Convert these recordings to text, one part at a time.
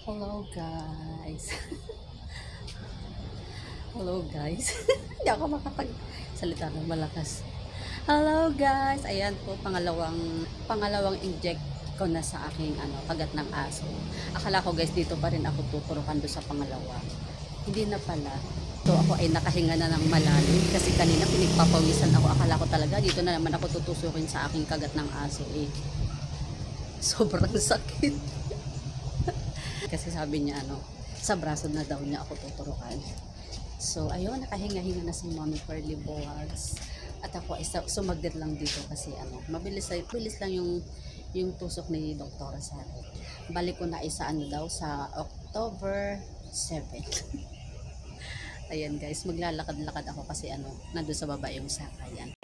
Hello guys. Hello guys. Hindi ako makapagsalita ng malakas. Hello guys. Ayan po pangalawang inject ko na sa aking kagat ng aso. Akala ko guys dito pa rin ako tuturukan do sa pangalawa. Hindi na pala. So ako ay nakahinga na ng malalim kasi kanina pinagpapawisan ako. Akala ko talaga dito na naman ako tutusukin sa aking kagat ng aso eh. Sobrang sakit. Kasi sabi niya sa braso na daw niya ako tuturukan. So ayun, nakahinga-hinga na si Mommy Pearly Boags. At ako ay sumaglit lang dito kasi mabilis lang yung tusok ni Dr. sa akin. Balik ko na isa daw sa October 7. Ayan guys, maglalakad-lakad ako kasi nandun sa baba yung sakayan.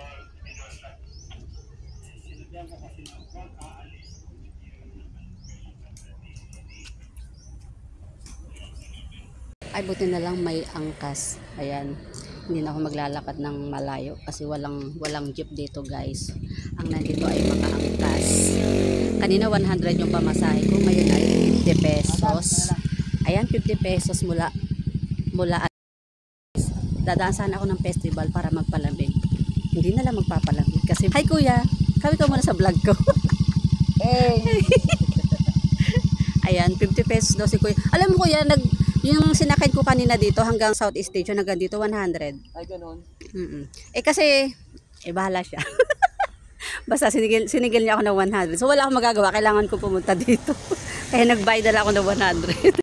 Ay buti na lang may angkas. Ayan, hindi na ako maglalakad ng malayo kasi walang jeep dito guys. Ang nandito ay mga angkas. Kanina 100 yung pamasahe ko, ngayon ay 50 pesos. Ayan, 50 pesos mula dadaan sana ako ng festival para magpalamig. Hindi na lang magpapalamig kasi hi kuya, kawit ko muna sa vlog ko. Hey. Ayan, 50 pesos daw si kuya. Alam mo kuya, yung sinakit ko kanina dito hanggang Southeast Station hanggang dito 100. Ay, ganun. Eh kasi, bahala siya. Basta sinigil niya ako ng 100. So wala akong magagawa, kailangan ko pumunta dito. Kaya nagbayad na ako ng 100.